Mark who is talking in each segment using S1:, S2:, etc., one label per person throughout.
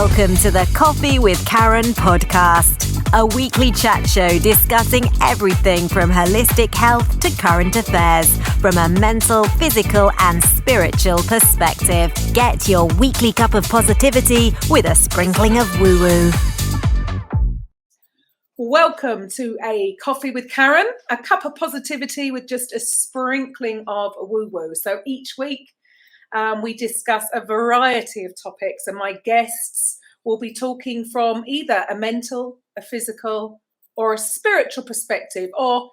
S1: Welcome to the Coffee with Karen podcast, a weekly chat show discussing everything from holistic health to current affairs from a mental, physical, and spiritual perspective. Get your weekly cup of positivity with a sprinkling of woo-woo.
S2: Welcome to a Coffee with Karen, a cup of positivity with just a sprinkling of woo-woo. So each week, we discuss a variety of topics, and my guests will be talking from either a mental, a physical, or a spiritual perspective, or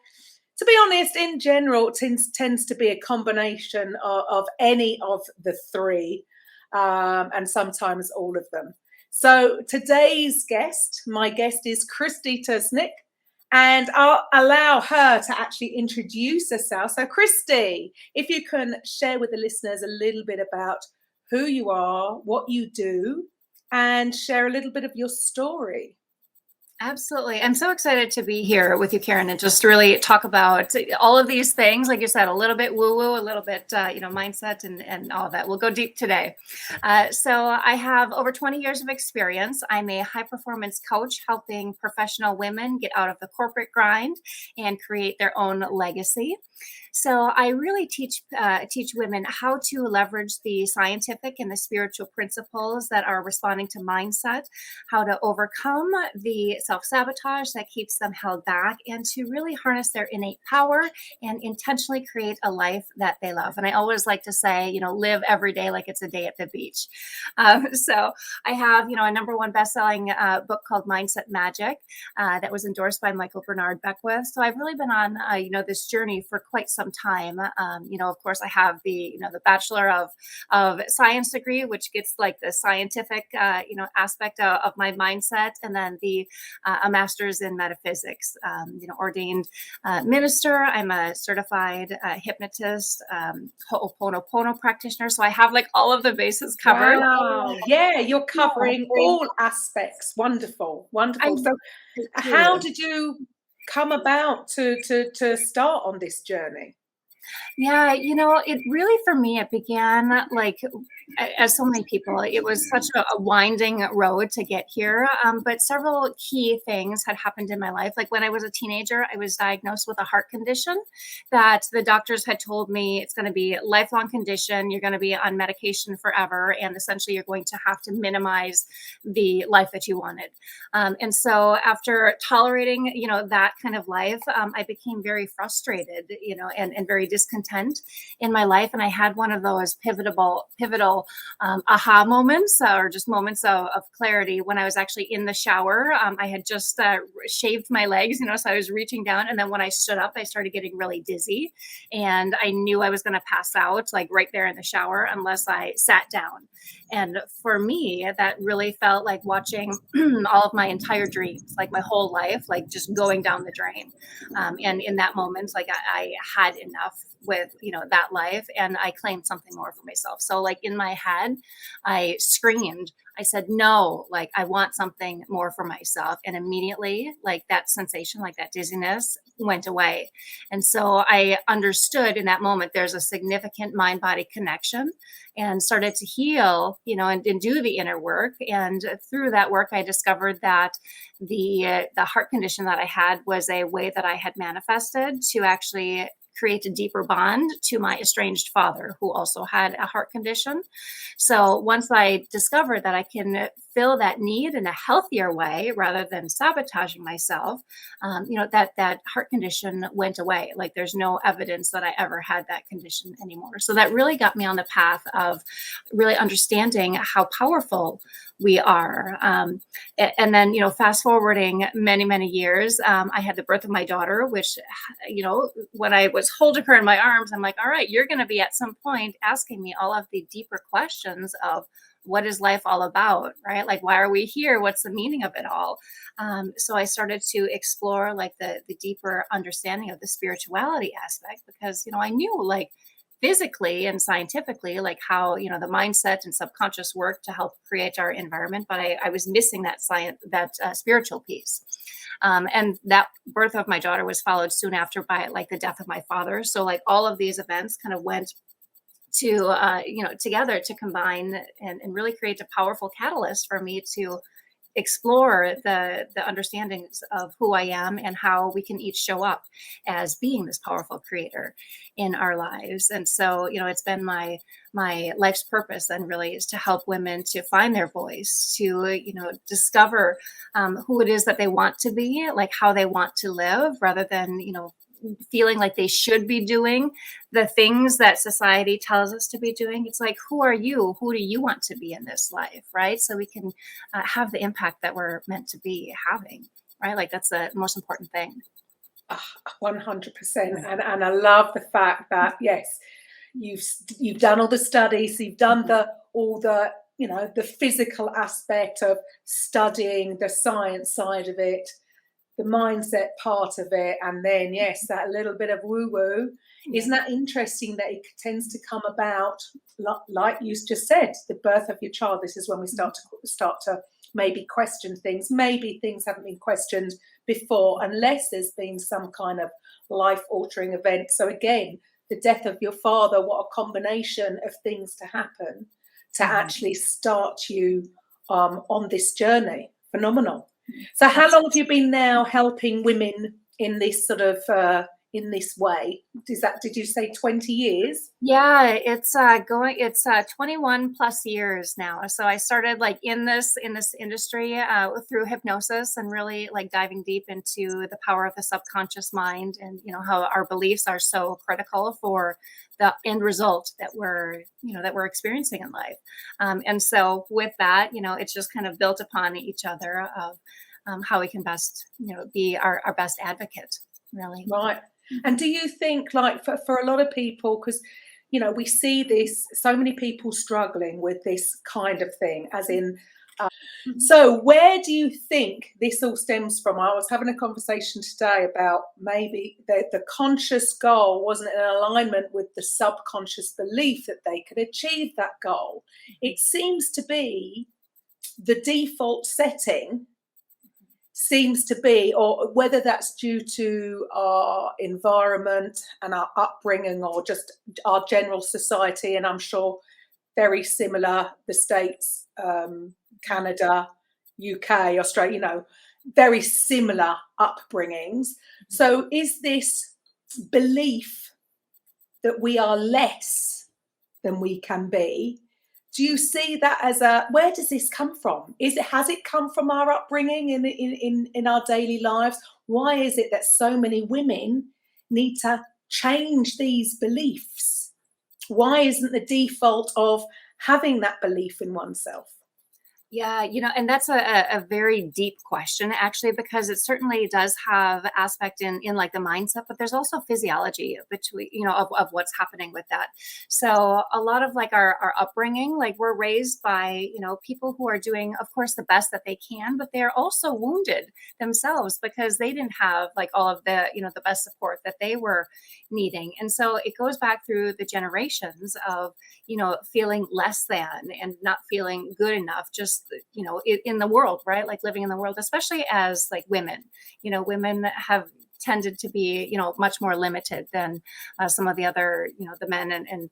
S2: to be honest, in general, it tends to be a combination of any of the three, and sometimes all of them. So today's guest, my guest is Christy Tusnick, and I'll allow her to actually introduce herself. So Christy, if you can share with the listeners a little bit about who you are, what you do, and share a little bit of your story.
S3: Absolutely. I'm so excited to be here with you, Karen, and just really talk about all of these things. Like you said, a little bit woo-woo, a little bit, mindset and all of that. We'll go deep today. So I have over 20 years of experience. I'm a high-performance coach helping professional women get out of the corporate grind and create their own legacy. So I really teach women how to leverage the scientific and the spiritual principles that are responding to mindset, how to overcome the self-sabotage that keeps them held back, and to really harness their innate power and intentionally create a life that they love. And I always like to say, live every day like it's a day at the beach. So I have, a number one best-selling book called Mindset Magic that was endorsed by Bernard Beckwith. So I've really been on, this journey for quite some time. Of course, I have the Bachelor of Science Degree, which gets like the scientific, aspect of my mindset, and then a master's in Metaphysics. Ordained minister. I'm a certified hypnotist, Ho'oponopono practitioner. So I have like all of the bases covered.
S2: Wow. Yeah, you're covering all aspects. Wonderful, wonderful. So, how did you come about to start on this journey?
S3: Yeah, it really, for me, it began like, as so many people, it was such a winding road to get here. But several key things had happened in my life. Like when I was a teenager, I was diagnosed with a heart condition that the doctors had told me it's going to be a lifelong condition. You're going to be on medication forever. And essentially you're going to have to minimize the life that you wanted. And so after tolerating, that kind of life, I became very frustrated, and very discontent in my life. And I had one of those pivotal aha moments, or just moments of clarity when I was actually in the shower. I had just shaved my legs, so I was reaching down. And then when I stood up, I started getting really dizzy, and I knew I was going to pass out like right there in the shower unless I sat down. And for me, that really felt like watching all of my entire dreams, like my whole life, like just going down the drain. And in that moment, like I had enough with, that life, and I claimed something more for myself. So like in my head, I screamed, I said, no, like I want something more for myself. And immediately like that sensation, like that dizziness went away. And so I understood in that moment, there's a significant mind-body connection, and started to heal, and do the inner work. And through that work, I discovered that the heart condition that I had was a way that I had manifested to actually create a deeper bond to my estranged father, who also had a heart condition. So once I discovered that I can fill that need in a healthier way rather than sabotaging myself, that heart condition went away. Like there's no evidence that I ever had that condition anymore. So that really got me on the path of really understanding how powerful we are. And then, fast forwarding many, many years, I had the birth of my daughter, which, when I was holding her in my arms, I'm like, all right, you're going to be at some point asking me all of the deeper questions of what is life all about, right? Like, why are we here? What's the meaning of it all? So I started to explore like the deeper understanding of the spirituality aspect, because, I knew like physically and scientifically, like how, the mindset and subconscious work to help create our environment. But I was missing that spiritual piece. And that birth of my daughter was followed soon after by like the death of my father. So like all of these events kind of went together to combine and really create a powerful catalyst for me to explore the understandings of who I am and how we can each show up as being this powerful creator in our lives. And so, it's been my life's purpose, and really is to help women to find their voice, to, discover who it is that they want to be, like how they want to live, rather than, feeling like they should be doing the things that society tells us to be doing. It's like, who are you? Who do you want to be in this life, right? So we can have the impact that we're meant to be having, right? Like that's the most important thing.
S2: 100%. And I love the fact that, yes, you've done all the studies, you've done all the physical aspect of studying the science side of it, the mindset part of it, and then, yes, that little bit of woo-woo. Isn't that interesting that it tends to come about, like you just said, the birth of your child? This is when we start to maybe question things. Maybe things haven't been questioned before, unless there's been some kind of life-altering event. So again, the death of your father, what a combination of things to happen to actually start you on this journey. Phenomenal. So how long have you been now helping women in this sort of in this way? Did you say 20 years?
S3: Yeah, it's 21 plus years now. So I started like in this industry through hypnosis, and really like diving deep into the power of the subconscious mind, and how our beliefs are so critical for the end result that we're experiencing in life. And so with that, it's just kind of built upon each other of how we can best, be our best advocate, really.
S2: Right. And do you think, like, for a lot of people, because, we see this, so many people struggling with this kind of thing, as in, so where do you think this all stems from? I was having a conversation today about maybe the conscious goal wasn't in alignment with the subconscious belief that they could achieve that goal. It seems to be the default setting seems to be, or whether that's due to our environment and our upbringing, or just our general society, and I'm sure very similar, the States, Canada, UK, Australia, very similar upbringings. So is this belief that we are less than we can be? Do you see that as where does this come from? Has it come from our upbringing in our daily lives? Why is it that so many women need to change these beliefs? Why isn't the default of having that belief in oneself?
S3: Yeah, and that's a very deep question, actually, because it certainly does have aspect in like the mindset, but there's also physiology between, of what's happening with that. So a lot of like our upbringing, like we're raised by, people who are doing, of course, the best that they can, but they're also wounded themselves because they didn't have like all of the, the best support that they were needing. And so it goes back through the generations of, feeling less than and not feeling good enough, just, in the world, right? Like living in the world, especially as like women, women have tended to be, much more limited than some of the other, the men and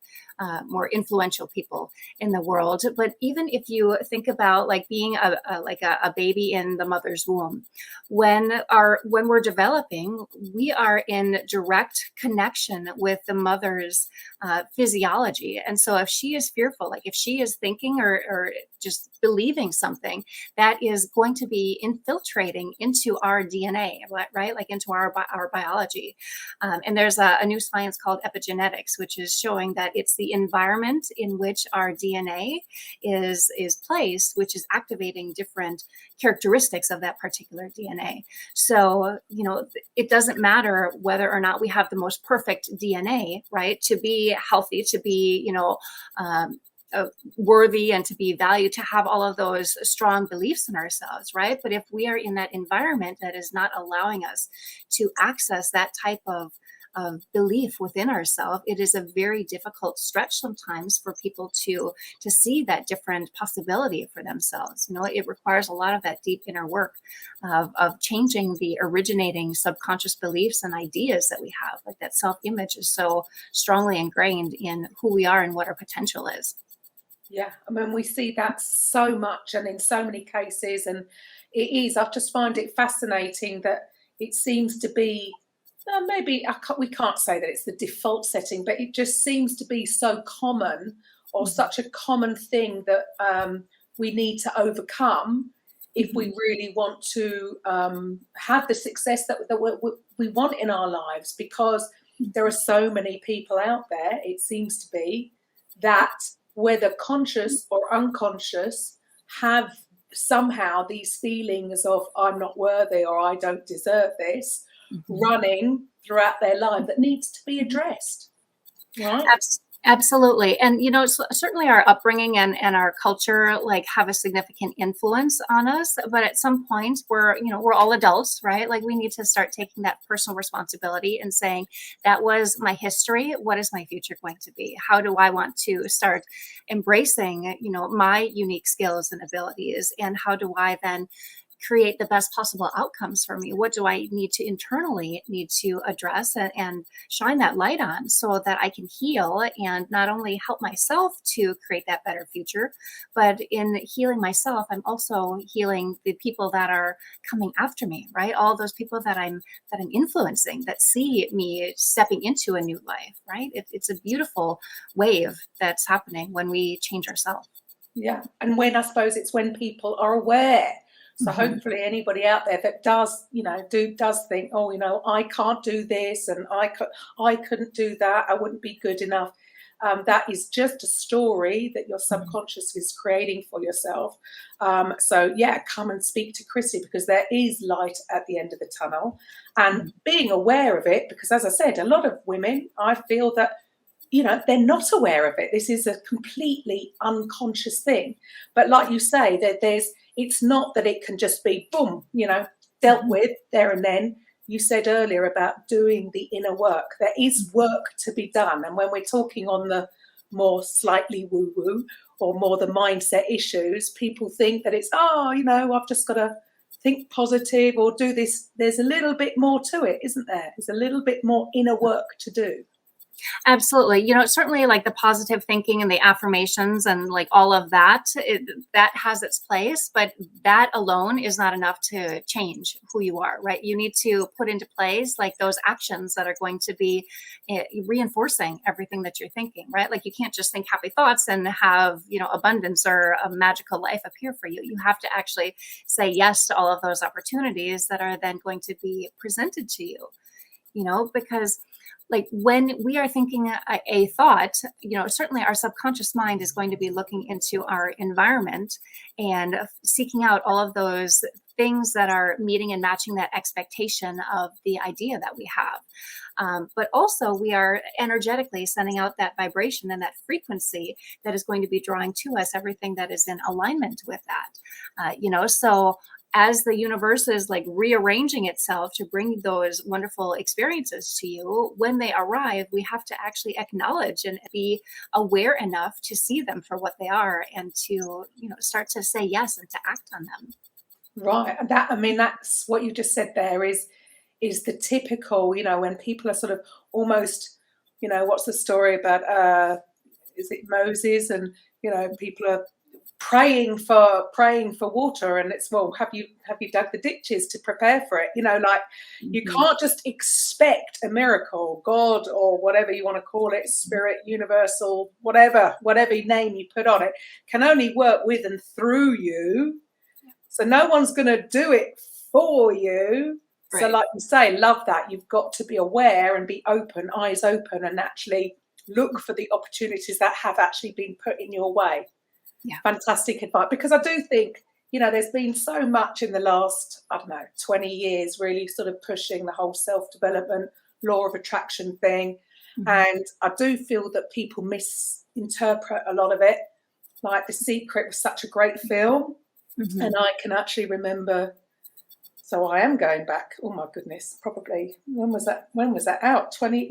S3: more influential people in the world. But even if you think about like being a baby in the mother's womb, when we're developing, we are in direct connection with the mother's physiology. And so if she is fearful, like if she is thinking or just believing something, that is going to be infiltrating into our DNA, right? Like into our biology. And there's a new science called epigenetics, which is showing that it's the environment in which our DNA is placed, which is activating different characteristics of that particular DNA. So, it doesn't matter whether or not we have the most perfect DNA, right? To be healthy, to be, worthy and to be valued, to have all of those strong beliefs in ourselves, right? But if we are in that environment that is not allowing us to access that type of belief within ourselves, it is a very difficult stretch sometimes for people to see that different possibility for themselves. It requires a lot of that deep inner work of changing the originating subconscious beliefs and ideas that we have. Like that self-image is so strongly ingrained in who we are and what our potential is.
S2: Yeah, I mean, we see that so much and in so many cases, and I just find it fascinating that it seems to be, we can't say that it's the default setting, but it just seems to be so common, or such a common thing that we need to overcome if we really want to have the success that we want in our lives, because there are so many people out there, it seems to be, that whether conscious or unconscious have somehow these feelings of I'm not worthy or I don't deserve this running throughout their life that needs to be addressed. Right?
S3: Absolutely. And, certainly our upbringing and our culture have a significant influence on us. But at some point we're all adults, right? Like we need to start taking that personal responsibility and saying, that was my history. What is my future going to be? How do I want to start embracing, my unique skills and abilities? And how do I then create the best possible outcomes for me? What do I need to address and shine that light on so that I can heal and not only help myself to create that better future, but in healing myself, I'm also healing the people that are coming after me, right? All those people that I'm influencing, that see me stepping into a new life, right? It's a beautiful wave that's happening when we change ourselves.
S2: Yeah. And when, I suppose it's when people are aware. So hopefully anybody out there that does think, I can't do this and I couldn't do that, I wouldn't be good enough. That is just a story that your subconscious is creating for yourself. So come and speak to Christy, because there is light at the end of the tunnel, and being aware of it, because as I said, a lot of women, I feel that, they're not aware of it. This is a completely unconscious thing. But like you say, that it's not that it can just be boom, dealt with there and then. You said earlier about doing the inner work. There is work to be done. And when we're talking on the more slightly woo-woo or more the mindset issues, people think that it's, I've just got to think positive or do this. There's a little bit more to it, isn't there? There's a little bit more inner work to do.
S3: Absolutely. Certainly like the positive thinking and the affirmations and like all of that, that has its place, but that alone is not enough to change who you are, right? You need to put into place like those actions that are going to be reinforcing everything that you're thinking, right? Like you can't just think happy thoughts and have, abundance or a magical life appear for you. You have to actually say yes to all of those opportunities that are then going to be presented to you, because like when we are thinking a thought, certainly our subconscious mind is going to be looking into our environment and seeking out all of those things that are meeting and matching that expectation of the idea that we have. But also we are energetically sending out that vibration and that frequency that is going to be drawing to us everything that is in alignment with that, so as the universe is like rearranging itself to bring those wonderful experiences to you, when they arrive, we have to actually acknowledge and be aware enough to see them for what they are and to, start to say yes and to act on them.
S2: Right. That's what you just said there is the typical, when people are sort of almost, what's the story about, is it Moses and, people are praying for water, and it's, well, have you dug the ditches to prepare for it? You can't just expect a miracle. God, or whatever you want to call it, spirit, universal, whatever name you put on it, can only work with and through you. So no one's going to do it for you. Right. So like you say, love that. You've got to be aware and be open, eyes open, and actually look for the opportunities that have actually been put in your way. Yeah. Fantastic advice, because I do think, there's been so much in the last, 20 years really sort of pushing the whole self-development, law of attraction thing. And I do feel that people misinterpret a lot of it. Like The Secret was such a great film. And I can actually remember So I am going back. Oh my goodness, probably when was that out? 20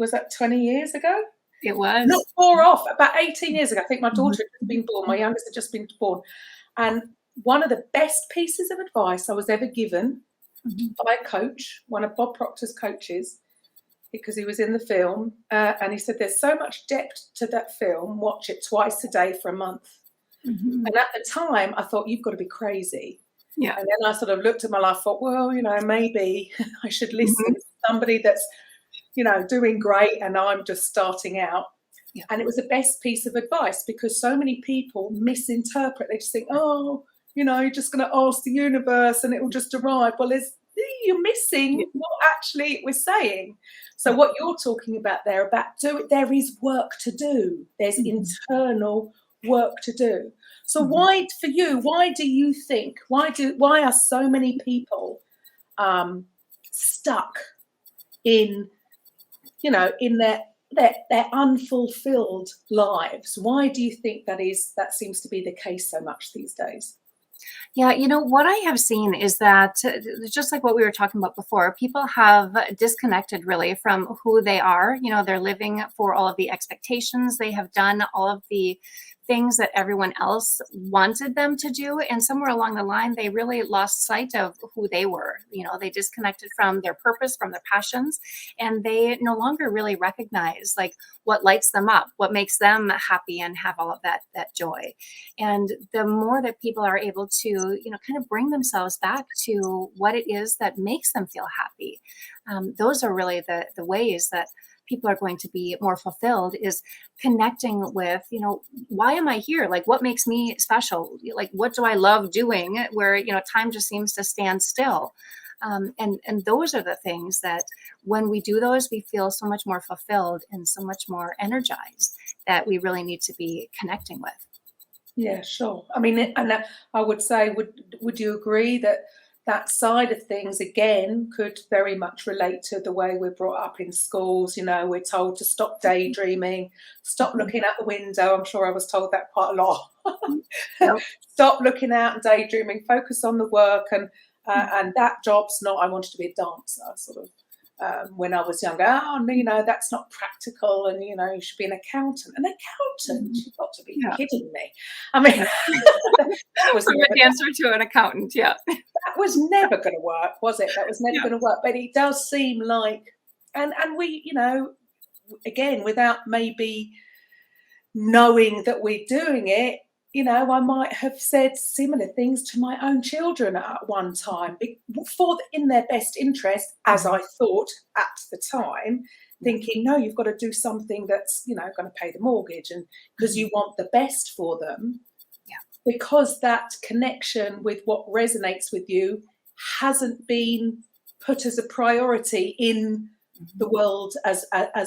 S2: years ago?
S3: It was.
S2: Not far off, about 18 years ago. I think my daughter had just been born. My youngest had just been born. And one of the best pieces of advice I was ever given by a coach, one of Bob Proctor's coaches, because he was in the film, and he said, there's so much depth to that film, watch it twice a day for a month. And at the time, I thought, you've got to be crazy.
S3: Yeah.
S2: And then I sort of looked at my life, thought, well, maybe I should listen to somebody that's, doing great and I'm just starting out. Yeah. And it was the best piece of advice because so many people misinterpret. They just think, oh, you're just going to ask the universe and it will just arrive. Well, you're missing what actually it was saying. So what you're talking about there, there is work to do. There's internal work to do. So why do you think, why are so many people stuck in, in their unfulfilled lives? Why do you think that seems to be the case so much these days?
S3: Yeah, what I have seen is that just like what we were talking about before, people have disconnected really from who they are. They're living for all of the expectations. They have done all of the things that everyone else wanted them to do. And somewhere along the line, they really lost sight of who they were. They disconnected from their purpose, from their passions, and they no longer really recognize like what lights them up, what makes them happy and have all of that joy. And the more that people are able to, kind of bring themselves back to what it is that makes them feel happy, those are really the ways that people are going to be more fulfilled, is connecting with, why am I here? Like, what makes me special? Like, what do I love doing where, time just seems to stand still? And those are the things that when we do those, we feel so much more fulfilled and so much more energized that we really need to be connecting with.
S2: Yeah, sure. I mean, and I would say, would you agree that side of things, again, could very much relate to the way we're brought up in schools? We're told to stop daydreaming, stop looking out the window. I'm sure I was told that quite a lot. Yep. Stop looking out and daydreaming, focus on the work. And that job's not, I wanted to be a dancer, sort of. When I was younger, that's not practical, and you should be an accountant. An accountant? You've got to be kidding me. I mean, that was
S3: from a dancer to an accountant. Yeah,
S2: that was never going to work, was it? That was never going to work. But it does seem like, and we, again, without maybe knowing that we're doing it, I might have said similar things to my own children at one time in their best interest, as I thought at the time, thinking, no, you've got to do something that's, going to pay the mortgage, and because you want the best for them. Yeah. Because that connection with what resonates with you hasn't been put as a priority in the world as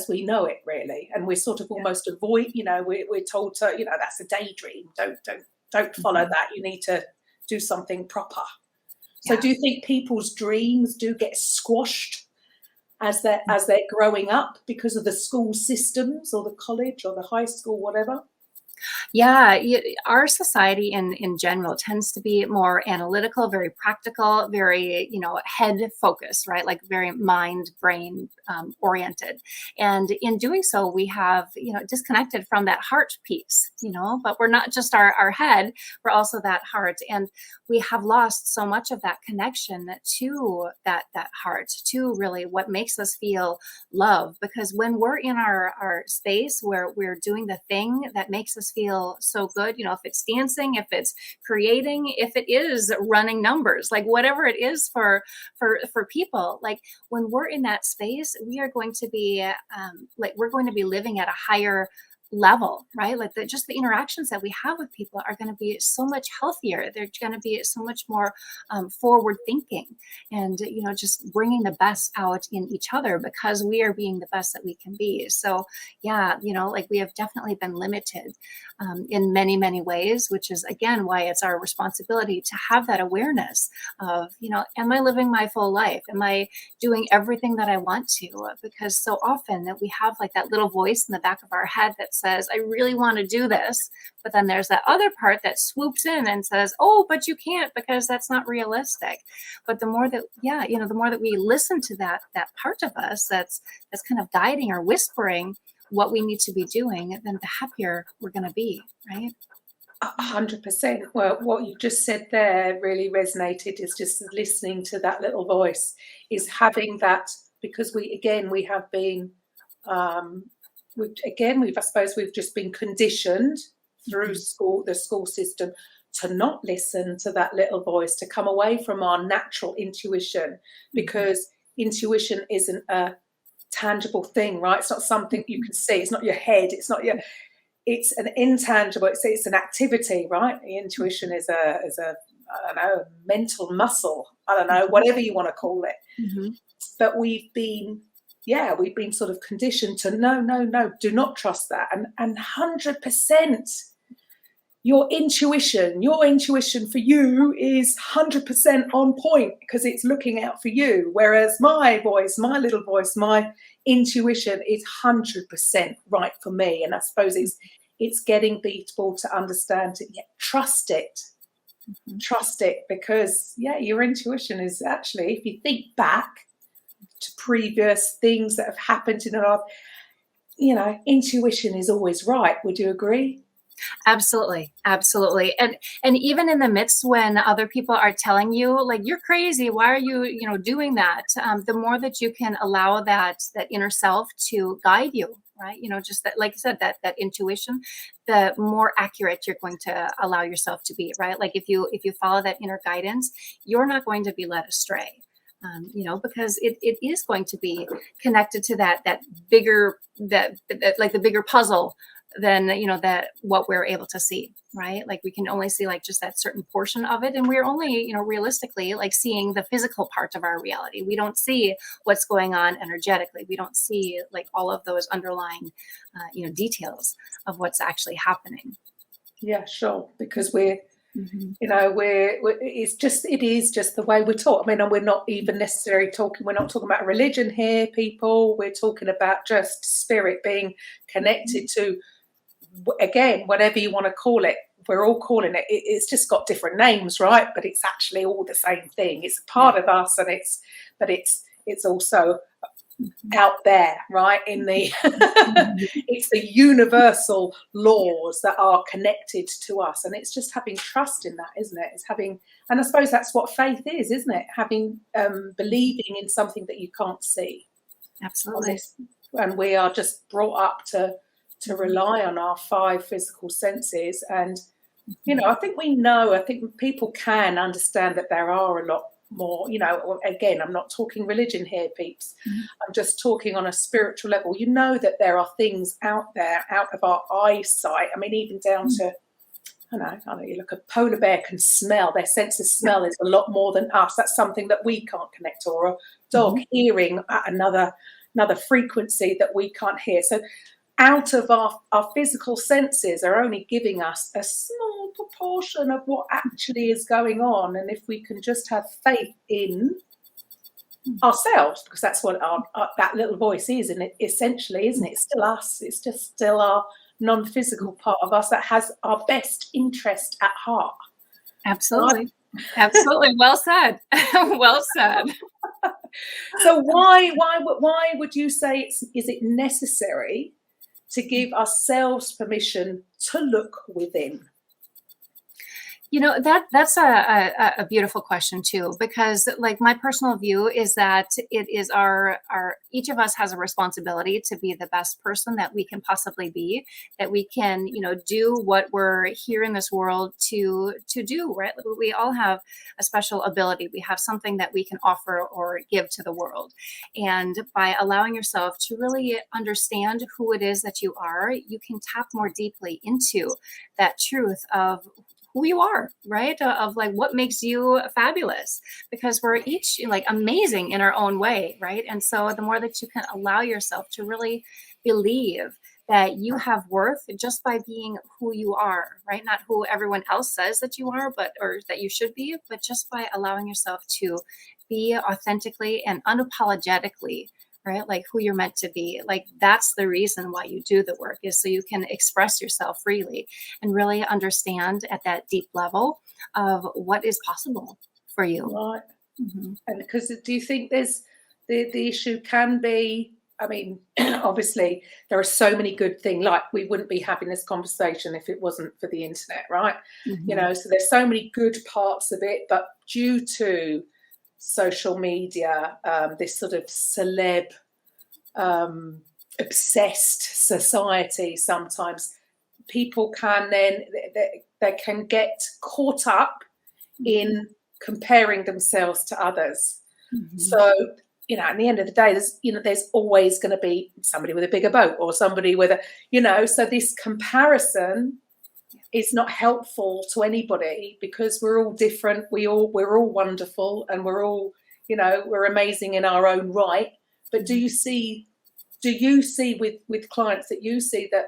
S2: we know it, really, and we're sort of almost avoid. We're told to, that's a daydream. Don't follow that. You need to do something proper. Yeah. So, do you think people's dreams do get squashed as they're growing up because of the school systems or the college or the high school, whatever?
S3: Yeah, our society in general tends to be more analytical, very practical, very, head focused, right? Like very mind, brain oriented. And in doing so, we have, disconnected from that heart piece, but we're not just our head, we're also that heart. And we have lost so much of that connection to that heart, to really what makes us feel love. Because when we're in our space where we're doing the thing that makes us feel so good, if it's dancing, if it's creating, if it is running numbers, like whatever it is for people, like when we're in that space, we are going to be we're going to be living at a higher level, right? Like just the interactions that we have with people are going to be so much healthier. They're going to be so much more forward thinking, and just bringing the best out in each other because we are being the best that we can be. So yeah, we have definitely been limited in many, many ways, which is again why it's our responsibility to have that awareness of, am I living my full life? Am I doing everything that I want to? Because so often that we have like that little voice in the back of our head that says, I really want to do this. But then there's that other part that swoops in and says, oh, but you can't because that's not realistic. But the more that, the more that we listen to that part of us that's kind of guiding or whispering what we need to be doing, then the happier we're going to be, right?
S2: 100%. Well, what you just said there really resonated, is just listening to that little voice, is having that, because we've just been conditioned through the school system to not listen to that little voice, to come away from our natural intuition, because intuition isn't a tangible thing, right? It's not something you can see. It's not your head. It's an intangible. It's an activity, right? The intuition is a I don't know, mental muscle. I don't know, whatever you want to call it.
S3: Mm-hmm.
S2: But we've been sort of conditioned to no, do not trust that. And 100%, your intuition for you is 100% on point, because it's looking out for you. Whereas my little voice, my intuition is 100% right for me. And I suppose it's getting people to understand it. Trust it.
S3: Mm-hmm.
S2: Trust it, because your intuition is actually, if you think back to previous things that have happened in our life, intuition is always right. Would you agree?
S3: Absolutely. And even in the midst when other people are telling you, like, you're crazy, why are you, doing that? The more that you can allow that inner self to guide you, right? Just that, like you said, that intuition, the more accurate you're going to allow yourself to be, right? Like if you follow that inner guidance, you're not going to be led astray. Because it is going to be connected to that bigger, like the bigger puzzle than, that what we're able to see, right? Like we can only see like just that certain portion of it. And we're only, realistically, like seeing the physical part of our reality. We don't see what's going on energetically. We don't see like all of those underlying, details of what's actually happening.
S2: Yeah, sure. Because it is just the way we're taught. I mean, and we're not even necessarily we're not talking about religion here, people. We're talking about just spirit being connected to, again, whatever you want to call it. We're all calling it. It's just got different names, right? But it's actually all the same thing. It's a part of us, and it's also out there, right? It's the universal laws that are connected to us, and it's just having trust in that, isn't it? And I suppose that's what faith is, isn't it? Having believing in something that you can't see.
S3: Absolutely.
S2: And we are just brought up to rely on our 5 physical senses, and I think people can understand that there are a lot more, again, I'm not talking religion here, peeps. Mm-hmm. I'm just talking on a spiritual level. That there are things out there, out of our eyesight. I mean, even down to, I know, you look, a polar bear can smell. Their sense of smell is a lot more than us. That's something that we can't connect to, or a dog hearing at another frequency that we can't hear. So out of our physical senses are only giving us a small proportion of what actually is going on. And if we can just have faith in ourselves, because that's what our that little voice is, and it essentially, isn't it? It's still us. It's just still our non-physical part of us that has our best interest at heart.
S3: Absolutely. Right? Absolutely. Well said. Well said.
S2: So why would you say is it necessary to give ourselves permission to look within?
S3: That's a beautiful question too, because like my personal view is that it is our each of us has a responsibility to be the best person that we can possibly be, that we can, do what we're here in this world to do, right? We all have a special ability. We have something that we can offer or give to the world. And by allowing yourself to really understand who it is that you are, you can tap more deeply into that truth of who you are, right? Of like what makes you fabulous, because we're each like amazing in our own way, right? And so the more that you can allow yourself to really believe that you have worth just by being who you are, right? Not who everyone else says that you are, or that you should be, but just by allowing yourself to be authentically and unapologetically, right? Like who you're meant to be. Like that's the reason why you do the work, is so you can express yourself freely and really understand at that deep level of what is possible for you.
S2: Right.
S3: Mm-hmm.
S2: And because do you think there's the issue can be, I mean, obviously there are so many good things, like we wouldn't be having this conversation if it wasn't for the internet, right?
S3: Mm-hmm.
S2: You know, so there's so many good parts of it, but due to social media, this sort of celeb obsessed society, sometimes people can then they can get caught up in comparing themselves to others.
S3: Mm-hmm.
S2: So, you know, at the end of the day, there's always going to be somebody with a bigger boat or somebody with a, you know, so this comparison is not helpful to anybody, because we're all different. We're all wonderful, and we're all, you know, we're amazing in our own right. But do you see with clients that you see that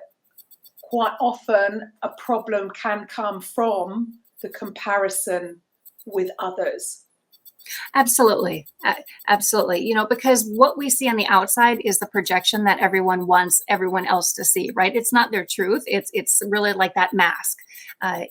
S2: quite often a problem can come from the comparison with others?
S3: Absolutely. Absolutely. You know, because what we see on the outside is the projection that everyone wants everyone else to see, right? It's not their truth. It's really like that mask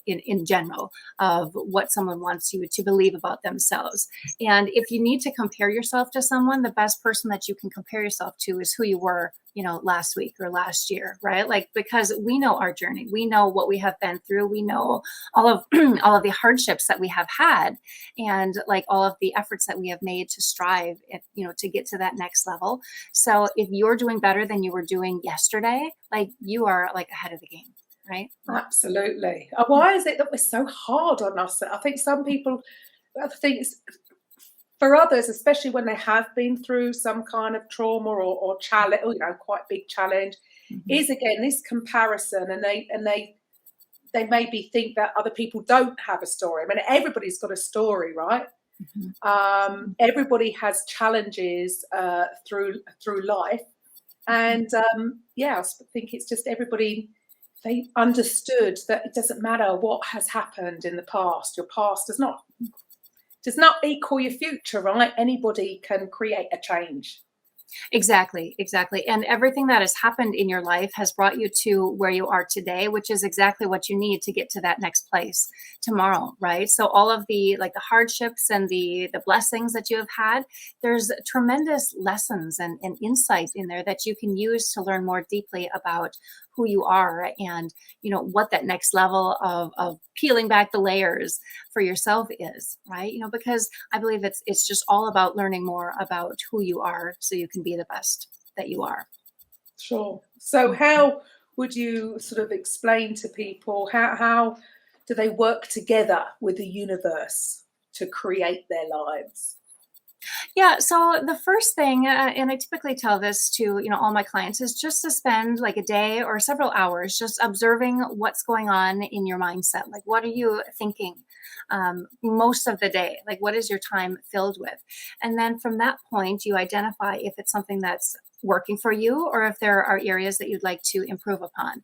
S3: in general of what someone wants you to believe about themselves. And if you need to compare yourself to someone, the best person that you can compare yourself to is who you were, you know, last week or last year, right? Like, because we know our journey, we know what we have been through, we know all of the hardships that we have had, and like all of the efforts that we have made to strive, you know, to get to that next level. So if you're doing better than you were doing yesterday, like you are like ahead of the game, right?
S2: Absolutely. Why is it that we're so hard on us? I think some people, I think it's, for others, especially when they have been through some kind of trauma or challenge, you know, quite big challenge, is again this comparison, and they maybe think that other people don't have a story. I mean, everybody's got a story, right? Everybody has challenges through life, and I think it's just everybody. They understood that it doesn't matter what has happened in the past. Your past does not equal your future, right? Anybody can create a change.
S3: Exactly. And everything that has happened in your life has brought you to where you are today, which is exactly what you need to get to that next place tomorrow, right? So all of the hardships and the blessings that you have had, there's tremendous lessons and insight in there that you can use to learn more deeply about who you are, and you know what that next level of peeling back the layers for yourself is, right? You know, because I believe it's just all about learning more about who you are, so you can be the best that you are.
S2: Sure. So how would you sort of explain to people how do they work together with the universe to create their lives?
S3: Yeah, so the first thing, and I typically tell this to, you know, all my clients, is just to spend like a day or several hours just observing what's going on in your mindset. Like, what are you thinking most of the day? Like, what is your time filled with? And then from that point, you identify if it's something that's working for you, or if there are areas that you'd like to improve upon.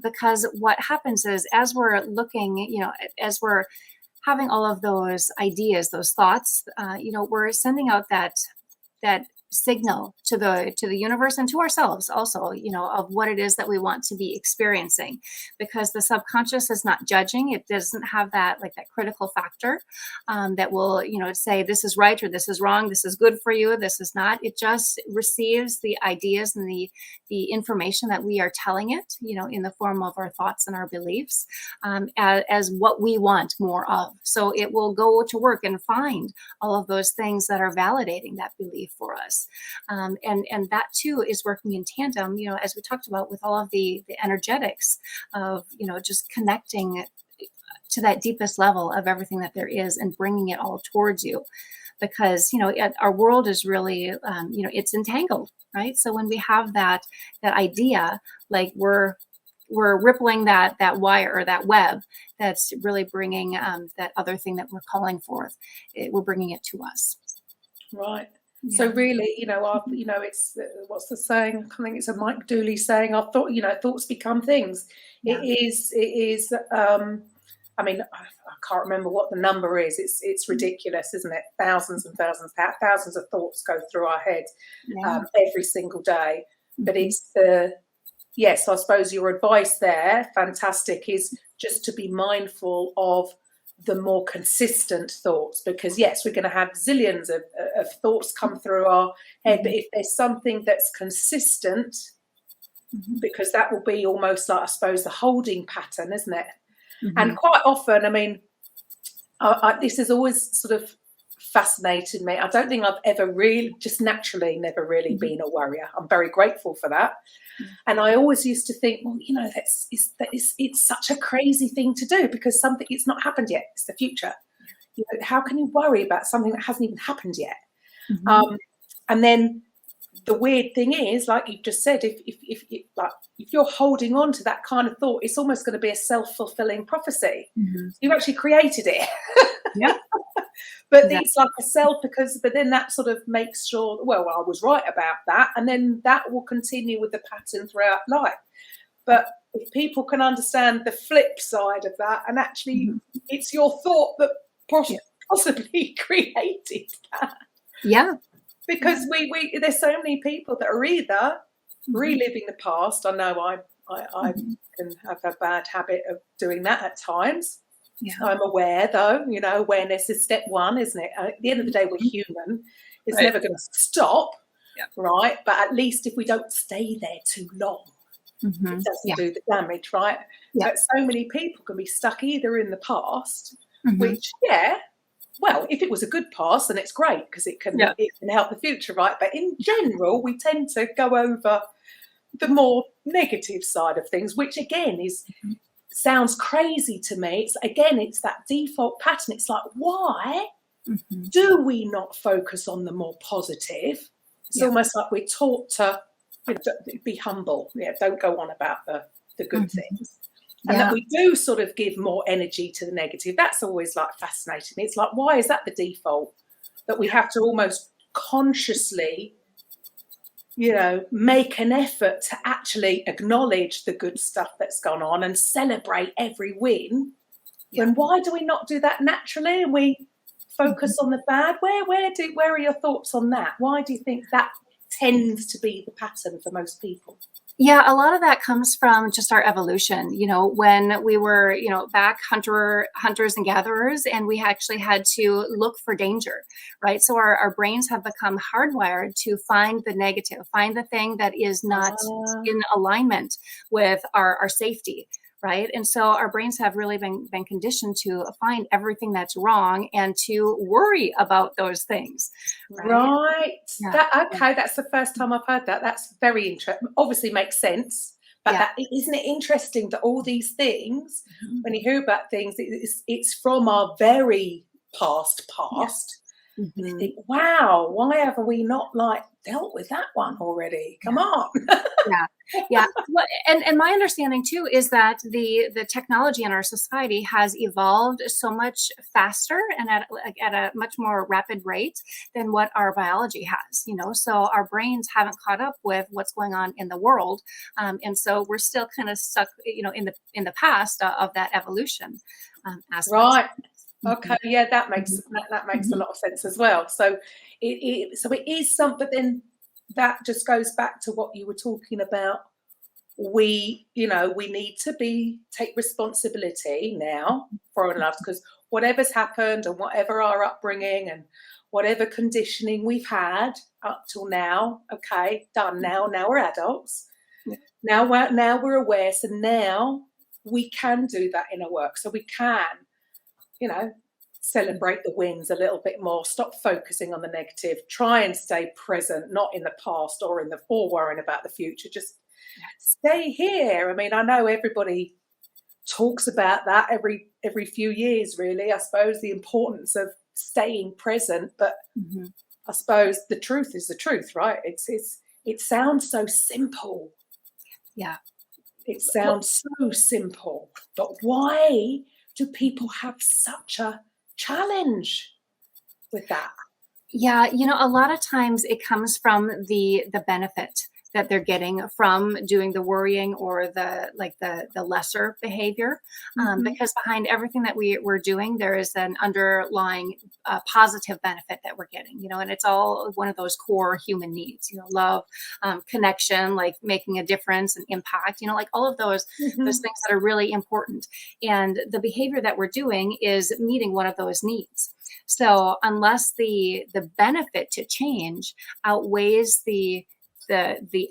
S3: Because what happens is, as we're looking, you know, as we're having all of those ideas, those thoughts, you know, we're sending out that signal to the universe and to ourselves also, you know, of what it is that we want to be experiencing, because the subconscious is not judging. It doesn't have that critical factor that will, you know, say this is right or this is wrong, this is good for you, this is not. It just receives the ideas and the information that we are telling it, you know, in the form of our thoughts and our beliefs, as what we want more of. So it will go to work and find all of those things that are validating that belief for us. And that too is working in tandem, you know, as we talked about, with all of the energetics of, you know, just connecting to that deepest level of everything that there is and bringing it all towards you. Because, you know, our world is really, you know, it's entangled, right? So when we have that idea, like we're rippling that wire or that web that's really bringing that other thing that we're calling forth, we're bringing it to us.
S2: Right. Yeah. So really, you know, it's what's the saying? I think it's a Mike Dooley saying. Thoughts become things. Yeah. It is I mean, I can't remember what the number is. It's ridiculous, isn't it? Thousands and thousands of thoughts go through our heads every single day. But it's yes, I suppose your advice there, fantastic, is just to be mindful of the more consistent thoughts, because yes, we're going to have zillions of thoughts come through our head, but if there's something that's consistent, because that will be almost like, I suppose, the holding pattern, isn't it? And quite often, I mean, this has always sort of fascinated me. I don't think I've ever really, just naturally, never really been a worrier. I'm very grateful for that. And I always used to think, well, you know, it's such a crazy thing to do, because it's not happened yet. It's the future. You know, how can you worry about something that hasn't even happened yet? And then the weird thing is, like you just said, if you're holding on to that kind of thought, it's almost going to be a self-fulfilling prophecy. You actually created it. But it's like a self, but then that sort of makes sure, well, I was right about that, and then that will continue with the pattern throughout life. But if people can understand the flip side of that, and actually it's your thought that possibly created that.
S3: Yeah.
S2: Because there's so many people that are either reliving the past. I know I can have a bad habit of doing that at times. I'm aware, though, you know, awareness is step one, isn't it? At the end of the day, we're human. It's never going to stop, right? But at least if we don't stay there too long, it doesn't do the damage, right? But so many people can be stuck either in the past, which, well, if it was a good past, then it's great, because it can help the future, right? But in general, we tend to go over the more negative side of things, which again sounds crazy to me. It's that default pattern. It's like, why do we not focus on the more positive? It's almost like we're taught to be humble. Don't go on about the good things. And that we do sort of give more energy to the negative. That's always like fascinating. It's like, why is that the default? That we have to almost consciously, you know, make an effort to actually acknowledge the good stuff that's gone on and celebrate every win. And why do we not do that naturally? And we focus on the bad? Where are your thoughts on that? Why do you think that tends to be the pattern for most people?
S3: Yeah, a lot of that comes from just our evolution. You know, when we were, you know, back hunters and gatherers, and we actually had to look for danger, right? So our brains have become hardwired to find the negative, find the thing that is not in alignment with our safety, right? And so our brains have really been conditioned to find everything that's wrong and to worry about those things.
S2: Right. That's the first time I've heard that. That's very interesting. Obviously makes sense. But isn't it interesting that all these things, when you hear about things, it's from our very past. And you think, wow, why haven't we not dealt with that one already? Come on.
S3: Well, and my understanding too is that the technology in our society has evolved so much faster and at a much more rapid rate than what our biology has. You know, so our brains haven't caught up with what's going on in the world, and so we're still kind of stuck, you know, in the past of that evolution aspect.
S2: Right. Okay, that makes a lot of sense as well. So it is something, but then that just goes back to what you were talking about. We need to take responsibility now for our lives, because whatever's happened and whatever our upbringing and whatever conditioning we've had up till now, okay, done now. Now we're adults. Now we're aware. So now we can do that inner work. So we can, you know, celebrate the wins a little bit more, stop focusing on the negative, try and stay present, not in the past or worrying about the future. Just stay here. I mean, I know everybody talks about that every few years, really, I suppose, the importance of staying present, but I suppose the truth is the truth, right? It sounds so simple. It sounds so simple, but why do people have such a challenge with that?
S3: Yeah, you know, a lot of times it comes from the benefit, that they're getting from doing the worrying or the lesser behavior, because behind everything that we're doing, there is an underlying positive benefit that we're getting, and it's all one of those core human needs, love, connection, like making a difference and impact, like all of those things that are really important. And the behavior that we're doing is meeting one of those needs. So unless the benefit to change outweighs the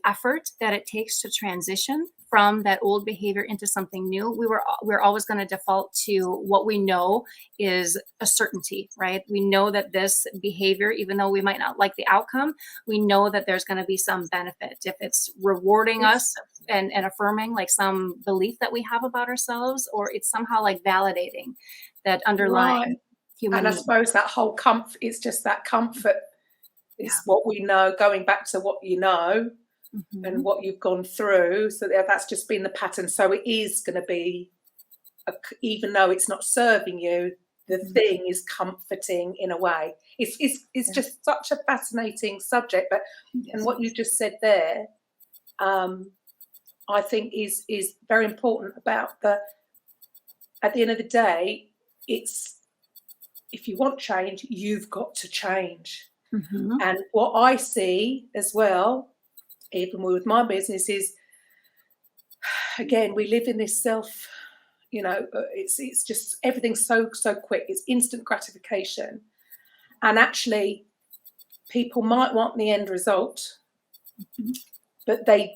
S3: effort that it takes to transition from that old behavior into something new, we're always going to default to what we know is a certainty, right? We know that this behavior, even though we might not like the outcome, we know that there's going to be some benefit. If it's rewarding us and affirming like some belief that we have about ourselves, or it's somehow like validating that underlying human
S2: And I
S3: need.
S2: suppose that whole comfort, it's just that comfort is what we know, going back to what you know and what you've gone through. So that's just been the pattern. So it is going to be, even though it's not serving you, the thing is comforting in a way. It's just such a fascinating subject. But and what you just said there, I think is very important about at the end of the day, it's, if you want change, you've got to change. And what I see as well, even with my business, is, again, we live in this it's just everything's so quick. It's instant gratification. And actually, people might want the end result, but they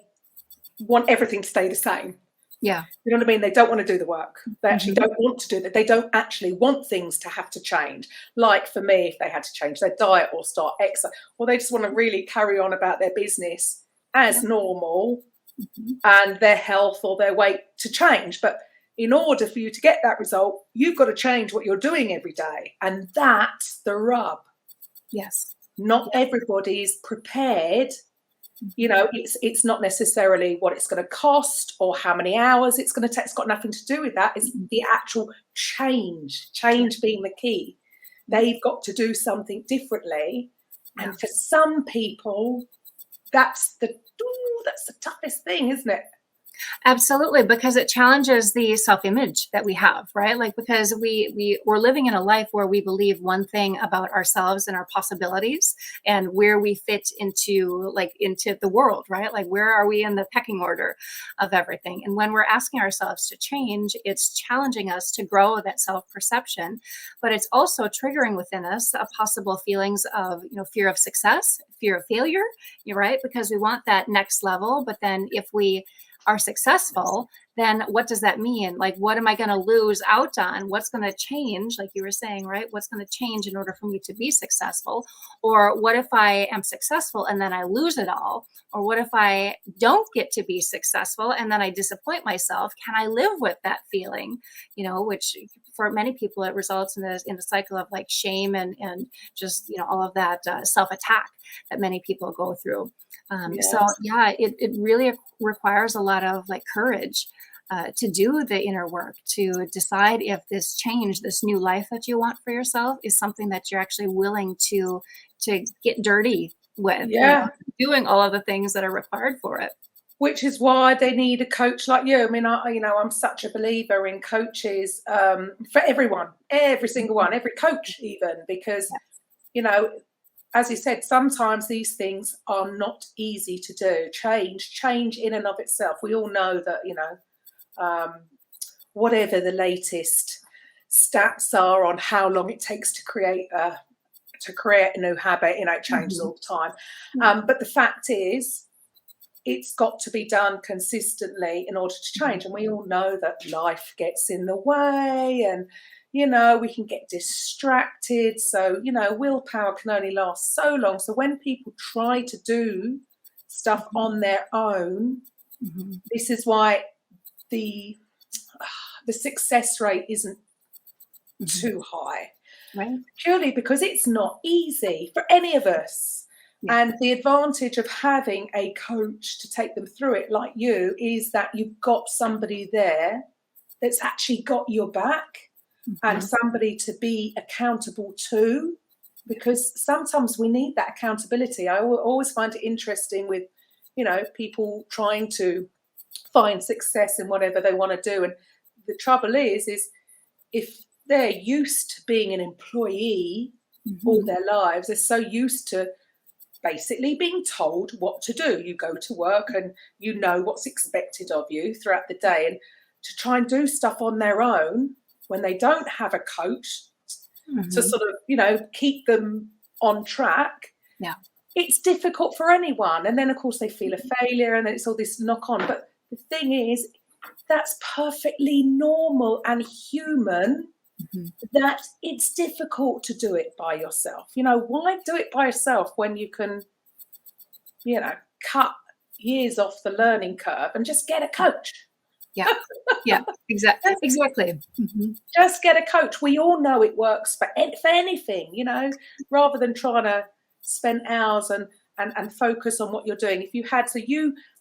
S2: want everything to stay the same.
S3: Yeah.
S2: You know what I mean? They don't want to do the work. They actually don't want to do that. They don't actually want things to have to change. Like for me, if they had to change their diet or start exercise, or they just want to really carry on about their business as normal and their health or their weight to change. But in order for you to get that result, you've got to change what you're doing every day. And that's the rub.
S3: Yes.
S2: Not everybody is prepared. It's not necessarily what it's going to cost or how many hours it's going to take. It's got nothing to do with that. It's the actual change being the key. They've got to do something differently. And for some people, that's the toughest thing, isn't it?
S3: Absolutely, because it challenges the self-image that we have, right? Like, because we're living in a life where we believe one thing about ourselves and our possibilities and where we fit into the world, right? Like, where are we in the pecking order of everything? And when we're asking ourselves to change, it's challenging us to grow that self-perception, but it's also triggering within us possible feelings of, fear of success, fear of failure, you're right? Because we want that next level, but then if we are successful, then what does that mean? Like, what am I going to lose out on? What's going to change? Like you were saying, right? What's going to change in order for me to be successful? Or what if I am successful and then I lose it all? Or what if I don't get to be successful and then I disappoint myself? Can I live with that feeling? Which for many people, it results in a cycle of like shame and just, all of that self-attack that many people go through. So it really requires a lot of like courage to do the inner work, to decide if this change, this new life that you want for yourself is something that you're actually willing to get dirty with, doing all of the things that are required for it.
S2: Which is why they need a coach like you. I mean, I'm such a believer in coaches for everyone, every single one, every coach even, because, as you said, sometimes these things are not easy to do. Change in and of itself. We all know that, whatever the latest stats are on how long it takes to create a new habit, it changes all the time. But the fact is, it's got to be done consistently in order to change. And we all know that life gets in the way and, we can get distracted. So, willpower can only last so long. So when people try to do stuff on their own, this is why the success rate isn't too high.
S3: Right.
S2: Purely because it's not easy for any of us. Yeah. And the advantage of having a coach to take them through it like you is that you've got somebody there that's actually got your back and somebody to be accountable to, because sometimes we need that accountability. I always find it interesting with, people trying to find success in whatever they want to do. And the trouble is if they're used to being an employee all their lives, they're so used to basically being told what to do. You go to work and you know what's expected of you throughout the day, and to try and do stuff on their own when they don't have a coach to sort of, keep them on track.
S3: Yeah.
S2: It's difficult for anyone. And then, of course, they feel a failure, and then it's all this knock on. But the thing is, that's perfectly normal and human, that it's difficult to do it by yourself. Why do it by yourself when you can, cut years off the learning curve and just get a coach?
S3: Yeah, exactly.
S2: Just get a coach. We all know it works for anything, rather than trying to spend hours and focus on what you're doing. If you had,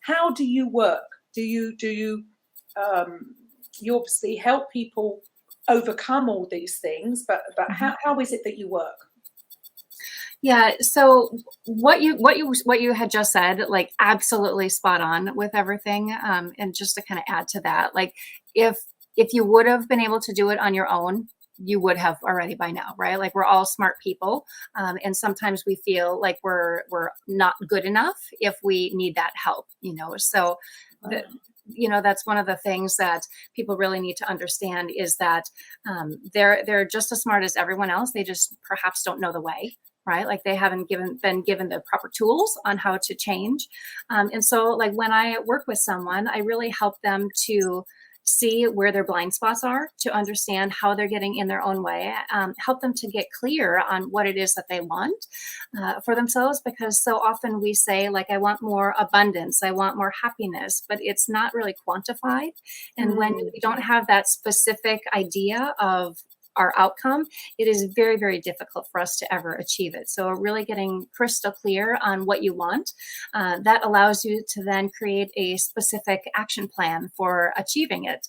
S2: how do you work? Do you obviously help people overcome all these things, but how is it that you work?
S3: Yeah. So what you had just said, like, absolutely spot on with everything. And just to kind of add to that, like, if you would have been able to do it on your own, you would have already by now, right? Like, we're all smart people. And sometimes we feel like we're not good enough if we need that help, so that's one of the things that people really need to understand, is that they're just as smart as everyone else. They just perhaps don't know the way, right? Like, they haven't been given the proper tools on how to change. And so, like, when I work with someone, I really help them to see where their blind spots are, to understand how they're getting in their own way, help them to get clear on what it is that they want for themselves. Because so often we say, like, I want more abundance, I want more happiness, but it's not really quantified. And when we don't have that specific idea of our outcome, it is very, very difficult for us to ever achieve it. So really getting crystal clear on what you want, that allows you to then create a specific action plan for achieving it.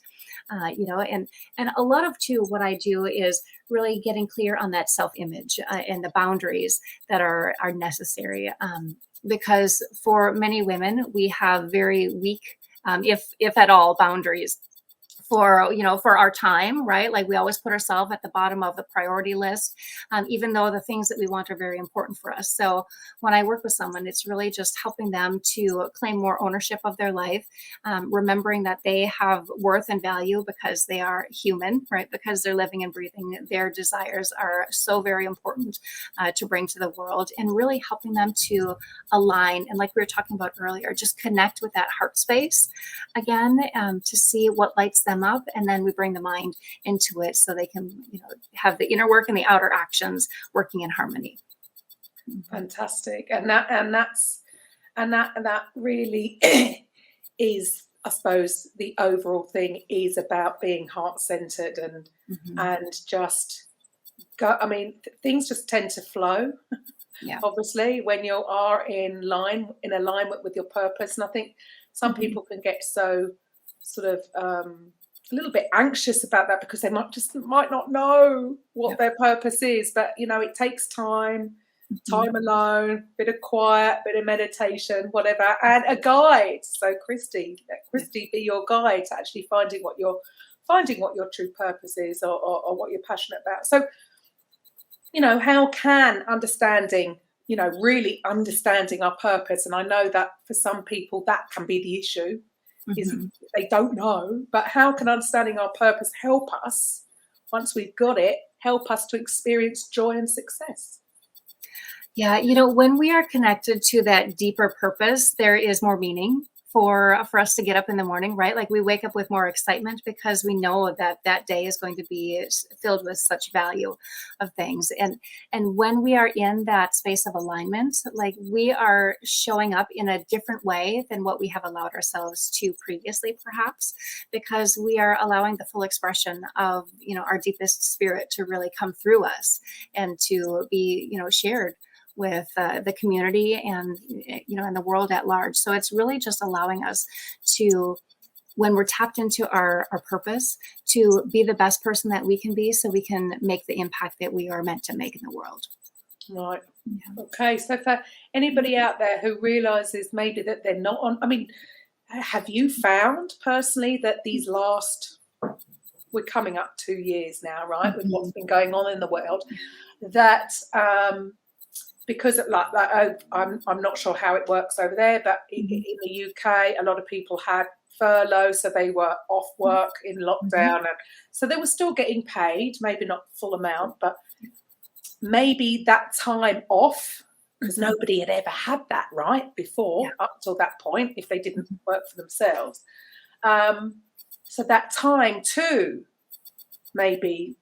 S3: And a lot of what I do is really getting clear on that self-image and the boundaries that are necessary. Because for many women, we have very weak, if at all, boundaries for our time, right? Like, we always put ourselves at the bottom of the priority list, even though the things that we want are very important for us. So when I work with someone, it's really just helping them to claim more ownership of their life, remembering that they have worth and value because they are human, right? Because they're living and breathing. Their desires are so very important to bring to the world, and really helping them to align. And like we were talking about earlier, just connect with that heart space again, to see what lights them up, and then we bring the mind into it so they can have the inner work and the outer actions working in harmony.
S2: Fantastic. And that really is, I suppose, the overall thing is about being heart-centered and just go. I mean, things just tend to flow. Yeah. Obviously, when you are in alignment with your purpose. And I think some people can get so sort of a little bit anxious about that, because they might not know what their purpose is. But it takes time alone, bit of quiet, bit of meditation, whatever, and a guide. So Christy be your guide to actually finding what your true purpose is, or what you're passionate about. So how can really understanding our purpose, and I know that for some people that can be the issue, is they don't know, but how can understanding our purpose help us, once we've got it, help us to experience joy and success?
S3: Yeah, when we are connected to that deeper purpose, there is more meaning for us to get up in the morning, right? Like, we wake up with more excitement because we know that day is going to be filled with such value of things. And when we are in that space of alignment, like, we are showing up in a different way than what we have allowed ourselves to previously, perhaps, because we are allowing the full expression of, our deepest spirit to really come through us and to be, shared with the community and and the world at large. So it's really just allowing us to, when we're tapped into our purpose, to be the best person that we can be, so we can make the impact that we are meant to make in the world.
S2: Right.
S3: Yeah.
S2: Okay. So for anybody out there who realizes maybe that they're not on, I mean, have you found personally that these last, we're coming up 2 years now, right, with what's been going on in the world, that because of, I'm not sure how it works over there, but in the UK, a lot of people had furlough, so they were off work in lockdown, and so they were still getting paid, maybe not full amount, but maybe that time off, because nobody had ever had that right before, up till that point, if they didn't work for themselves. So that time too, maybe,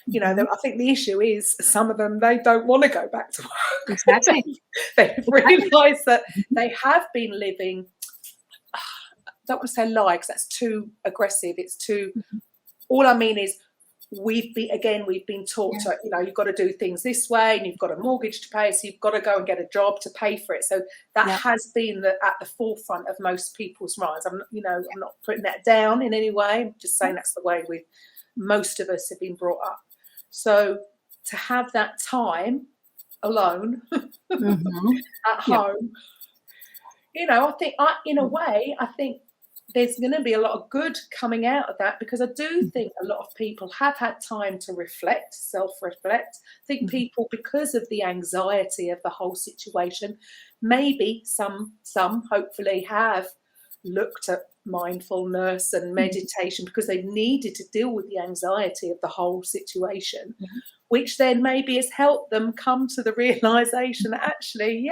S2: you know, I think the issue is some of them, they don't want to go back to work.
S3: Exactly.
S2: They've realised that they have been living, I don't want to say lie, because that's too aggressive. It's too, all I mean is we've been taught to, you know, you've got to do things this way and you've got a mortgage to pay, so you've got to go and get a job to pay for it. So that has been at the forefront of most people's minds. I'm not putting that down in any way. I'm just saying that's the way most of us have been brought up. So to have that time alone at home, you know, I think in a way, I think there's going to be a lot of good coming out of that, because I do think a lot of people have had time to reflect, self-reflect. I think people, because of the anxiety of the whole situation, maybe some hopefully have looked at mindfulness and meditation because they've needed to deal with the anxiety of the whole situation, which then maybe has helped them come to the realization that actually,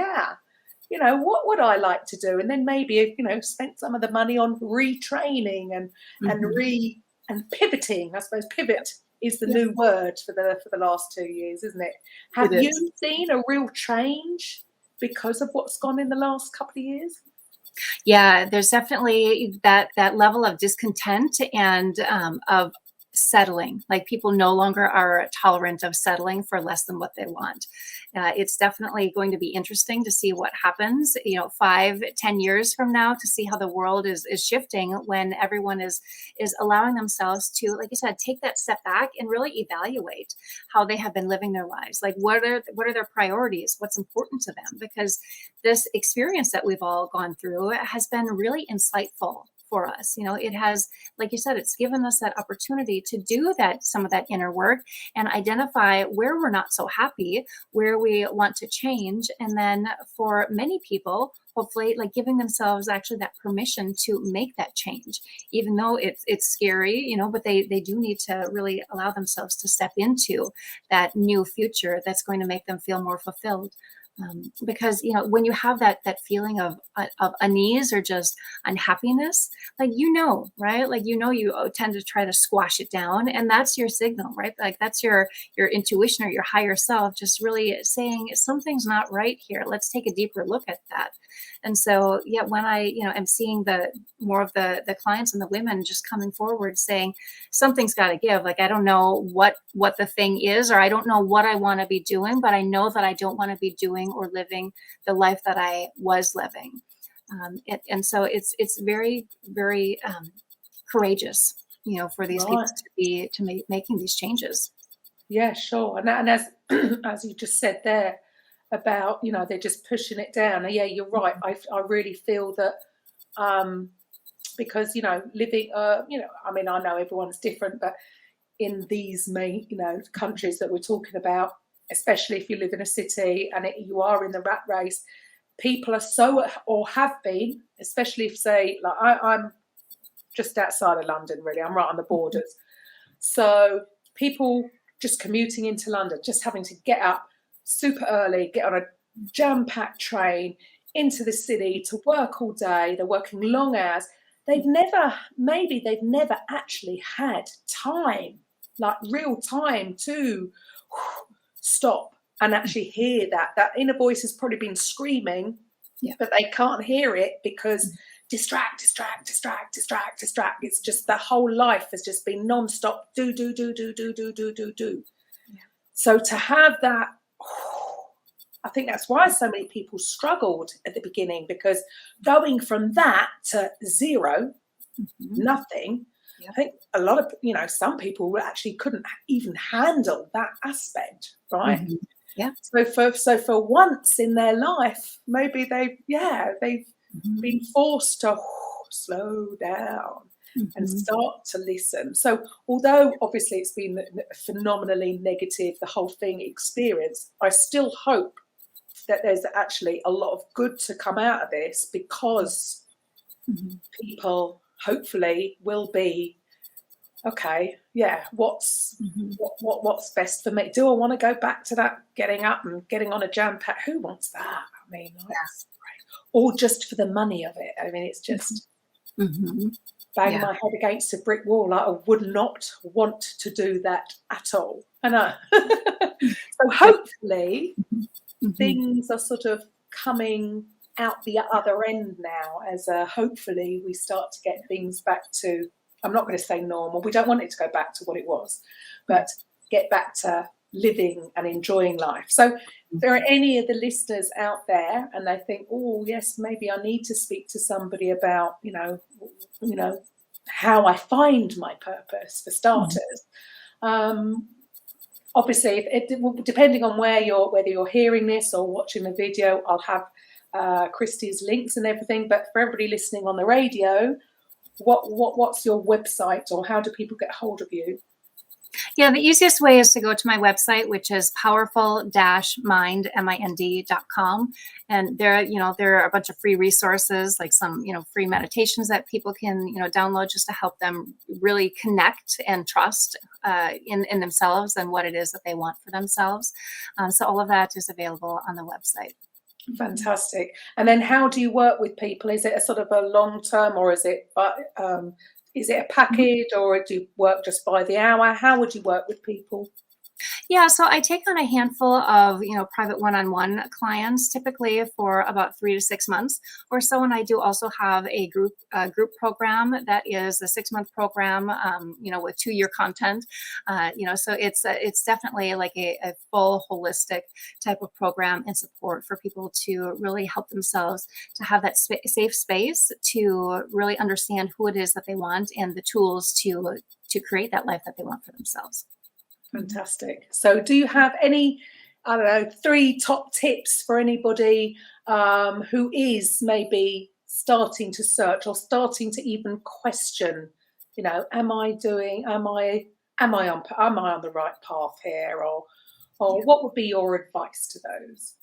S2: you know, what would I like to do? And then maybe, you know, spent some of the money on retraining and pivoting. I suppose pivot is the new word for the last 2 years, isn't it? Have you seen a real change because of what's gone in the last couple of years?
S3: Yeah, there's definitely that level of discontent and of settling. Like, people no longer are tolerant of settling for less than what they want. It's definitely going to be interesting to see what happens, 5-10 years from now, to see how the world is shifting when everyone is allowing themselves to, like you said, take that step back and really evaluate how they have been living their lives. Like, what are their priorities? What's important to them? Because this experience that we've all gone through has been really insightful for us. It has, like you said, it's given us that opportunity to do some of that inner work and identify where we're not so happy, where we want to change. And then for many people, hopefully, like, giving themselves actually that permission to make that change, even though it's scary, but they do need to really allow themselves to step into that new future that's going to make them feel more fulfilled. Because when you have that feeling of unease or just unhappiness, like, right, like, you tend to try to squash it down, and that's your signal, right? Like, that's your intuition or your higher self just really saying something's not right here. Let's take a deeper look at that. And so, when I am seeing more of the clients and the women just coming forward saying something's got to give, like, I don't know what the thing is, or I don't know what I want to be doing, but I know that I don't want to be doing or living the life that I was living. And so it's very, very courageous, for these people to be making these changes.
S2: Yeah, sure. And as as you just said there about, they're just pushing it down. And yeah, you're right. I really feel that because, living, I mean, I know everyone's different, but in these main, countries that we're talking about, especially if you live in a city and you are in the rat race, people are so, or have been, especially if, say, like I'm just outside of London, really. I'm right on the borders. So people just commuting into London, just having to get up super early, get on a jam-packed train into the city to work all day. They're working long hours. They've never actually had time, like real time to stop and actually hear that inner voice has probably been screaming, but they can't hear it because distract. It's just the whole life has just been non-stop do. So to have that, I think that's why so many people struggled at the beginning, because going from that to zero, nothing, I think a lot of, some people actually couldn't even handle that aspect, right?
S3: Yeah.
S2: So for once in their life, maybe they've been forced to slow down and start to listen. So although obviously it's been phenomenally negative, the whole thing experience, I still hope that there's actually a lot of good to come out of this, because people hopefully will be, okay, yeah, what's best for me? Do I want to go back to that getting up and getting on a jam pack? Who wants that? I mean, that's great. Or just for the money of it. I mean, it's just bang my head against a brick wall. I would not want to do that at all. I know. So hopefully things are sort of coming out the other end now, as hopefully we start to get things back to, I'm not going to say normal, we don't want it to go back to what it was, but get back to living and enjoying life. So if there are any of the listeners out there and they think, oh yes, maybe I need to speak to somebody about, you know, how I find my purpose, for starters. Obviously, depending on whether you're hearing this or watching the video, I'll have Christy's links and everything. But for everybody listening on the radio, what's your website, or how do people get hold of you?
S3: Yeah, the easiest way is to go to my website, which is powerful-mind.com. And there are a bunch of free resources, like some, free meditations that people can, download just to help them really connect and trust in themselves and what it is that they want for themselves. So all of that is available on the website.
S2: Fantastic. And then how do you work with people? Is it a sort of a long term, or is it a package, or do you work just by the hour? How would you work with people?
S3: Yeah, so I take on a handful of, private one-on-one clients, typically for about 3 to 6 months or so. And I do also have a group program that is a 6-month program, with 2-year content. So it's definitely like a full holistic type of program and support for people to really help themselves to have that safe space to really understand who it is that they want and the tools to create that life that they want for themselves.
S2: Fantastic. So do you have any, 3 top tips for anybody who is maybe starting to search or starting to even question, am I on the right path here, or what would be your advice to those?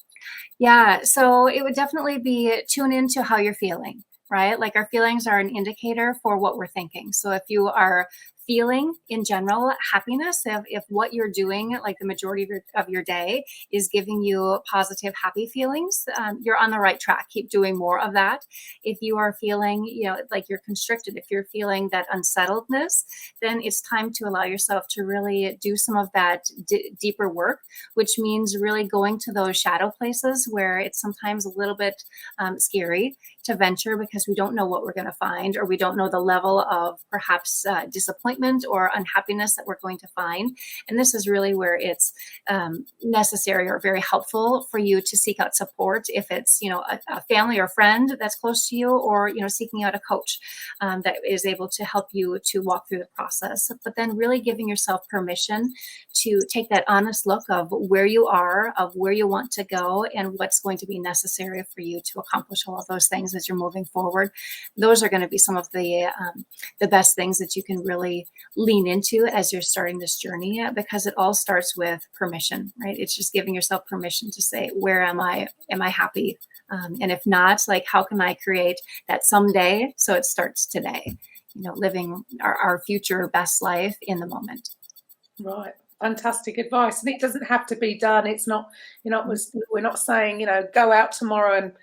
S3: Yeah, so it would definitely be tune into how you're feeling, right? Like our feelings are an indicator for what we're thinking. So if you are feeling in general happiness, if what you're doing, like the majority of your day, is giving you positive, happy feelings, you're on the right track. Keep doing more of that. If you are feeling, like you're constricted, if you're feeling that unsettledness, then it's time to allow yourself to really do some of that deeper work, which means really going to those shadow places where it's sometimes a little bit scary to venture, because we don't know what we're going to find, or we don't know the level of perhaps disappointment or unhappiness that we're going to find. And this is really where it's necessary or very helpful for you to seek out support, if it's a family or friend that's close to you, or seeking out a coach that is able to help you to walk through the process. But then really giving yourself permission to take that honest look of where you are, of where you want to go, and what's going to be necessary for you to accomplish all of those things as you're moving forward. Those are going to be some of the best things that you can really lean into as you're starting this journey, because it all starts with permission, right? It's just giving yourself permission to say, where am I? Am I happy? And if not, like, how can I create that someday? So it starts today, living our future best life in the moment.
S2: Right. Fantastic advice. And it doesn't have to be done. It's not, we're not saying, go out tomorrow and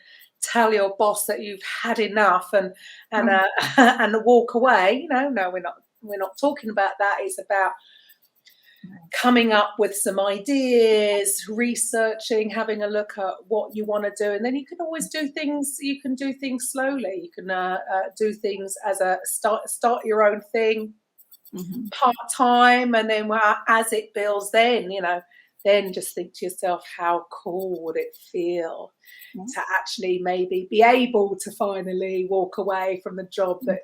S2: tell your boss that you've had enough and walk away. No, we're not talking about that. It's about coming up with some ideas, researching, having a look at what you want to do. And then you can always do things. You can do things slowly. You can do things as a start your own thing, part-time, and then as it builds, then just think to yourself, how cool would it feel to actually maybe be able to finally walk away from the job that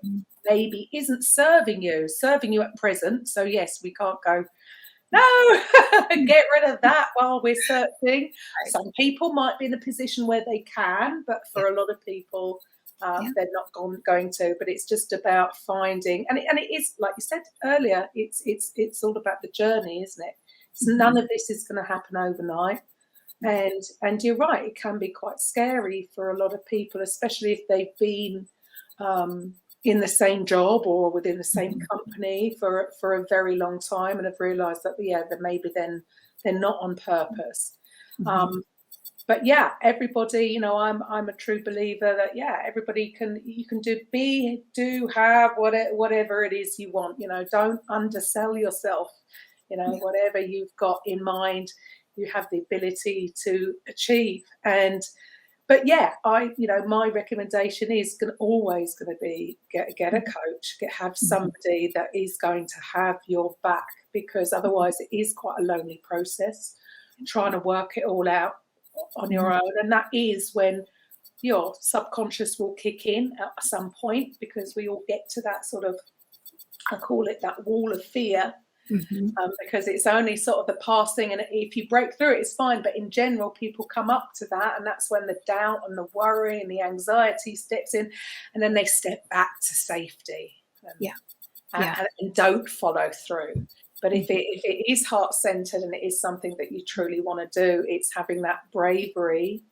S2: maybe isn't serving you at present. So yes, we can't go No, get rid of that while we're searching. Right. Some people might be in a position where they can, but for a lot of people, they're not going to. But it's just about finding, and it is, like you said earlier, it's all about the journey, isn't it? So none of this is going to happen overnight. And you're right, it can be quite scary for a lot of people, especially if they've been in the same job or within the same company for a very long time and have realised that that maybe then they're not on purpose. But yeah, everybody, I'm a true believer that everybody you can have whatever it is you want. Don't undersell yourself. Whatever you've got in mind, you have the ability to achieve. But my recommendation is always going to be get a coach, have somebody that is going to have your back, because otherwise it is quite a lonely process trying to work it all out on your own. And that is when your subconscious will kick in at some point, because we all get to that sort of, I call it that wall of fear. Because it's only sort of the passing, and if you break through it, it's fine. But in general, people come up to that, and that's when the doubt and the worry and the anxiety steps in, and then they step back to safety and don't follow through. But if it is heart-centered and it is something that you truly want to do, it's having that bravery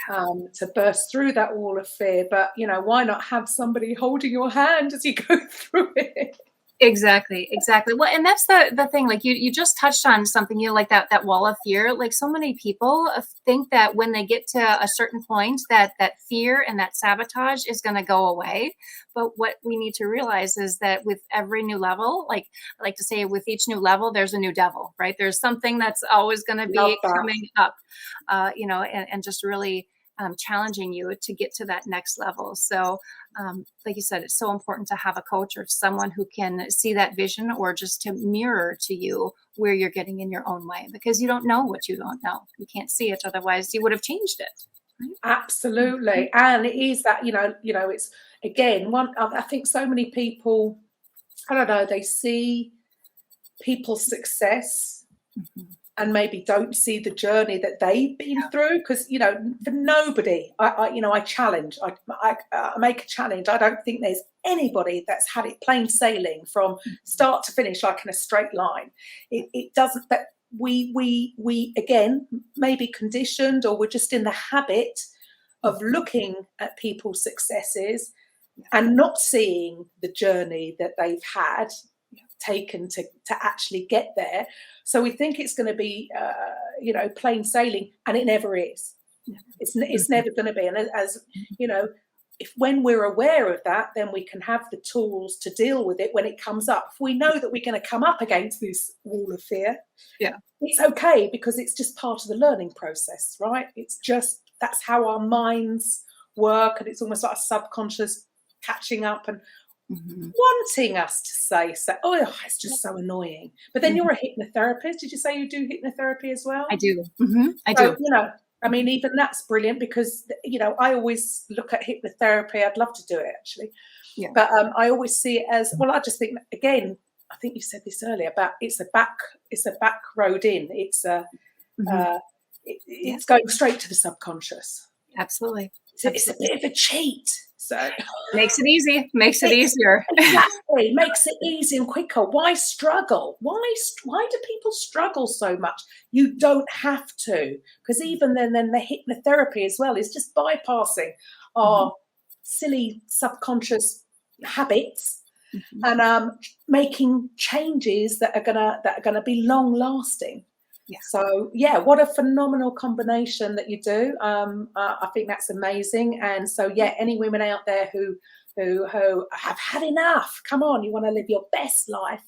S2: to burst through that wall of fear. But, why not have somebody holding your hand as you go through it?
S3: Exactly. Well, and that's the thing, like you just touched on something, like that wall of fear. Like, so many people think that when they get to a certain point that fear and that sabotage is going to go away. But what we need to realize is that with every new level, like I like to say, with each new level, there's a new devil, right? There's something that's always going to be coming up, and just really challenging you to get to that next level. So like you said, it's so important to have a coach or someone who can see that vision, or just to mirror to you where you're getting in your own way, because you don't know what you don't know. You can't see it, otherwise you would have changed it. Right?
S2: Absolutely. And it is that, it's, again, I think so many people, I don't know, they see people's success and maybe don't see the journey that they've been through. Because, for nobody, I challenge, I make a challenge. I don't think there's anybody that's had it plain sailing from start to finish, like in a straight line. It doesn't, but we again, maybe conditioned, or we're just in the habit of looking at people's successes and not seeing the journey that they've had taken to actually get there. So we think it's going to be, plain sailing, and it never is. It's never going to be. And as when we're aware of that, then we can have the tools to deal with it when it comes up. If we know that we're going to come up against this wall of fear, it's okay, because it's just part of the learning process, right? It's just, that's how our minds work, and it's almost like a subconscious catching up and wanting us to say, it's just so annoying. But then you're a hypnotherapist. Did you say you do hypnotherapy as well?
S3: I do. I do.
S2: Even that's brilliant, because, I always look at hypnotherapy. I'd love to do it, actually. Yeah. But I always see it as, I just think, again, I think you said this earlier, but it's a back road in. It's it's going straight to the subconscious.
S3: Absolutely.
S2: It's a bit of a cheat. So
S3: makes it easy, makes it easier.
S2: Exactly, makes it easy and quicker. Why struggle? Why do people struggle so much? You don't have to, because even then the hypnotherapy as well is just bypassing our silly subconscious habits and making changes that are gonna be long lasting. Yeah. So what a phenomenal combination that you do. I think that's amazing. And so any women out there who have had enough, come on, you want to live your best life,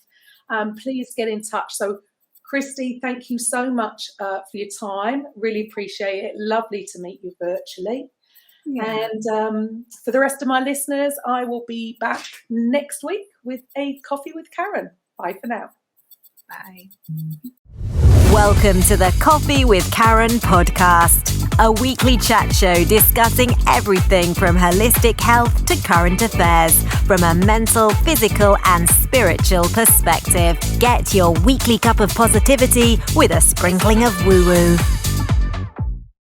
S2: please get in touch. So Christy, thank you so much for your time. Really appreciate it. Lovely to meet you virtually. Yeah. And for the rest of my listeners, I will be back next week with a coffee with Karen. Bye for now.
S3: Bye.
S1: Welcome to the Coffee with Karen podcast, a weekly chat show discussing everything from holistic health to current affairs, from a mental, physical, and spiritual perspective. Get your weekly cup of positivity with a sprinkling of woo-woo.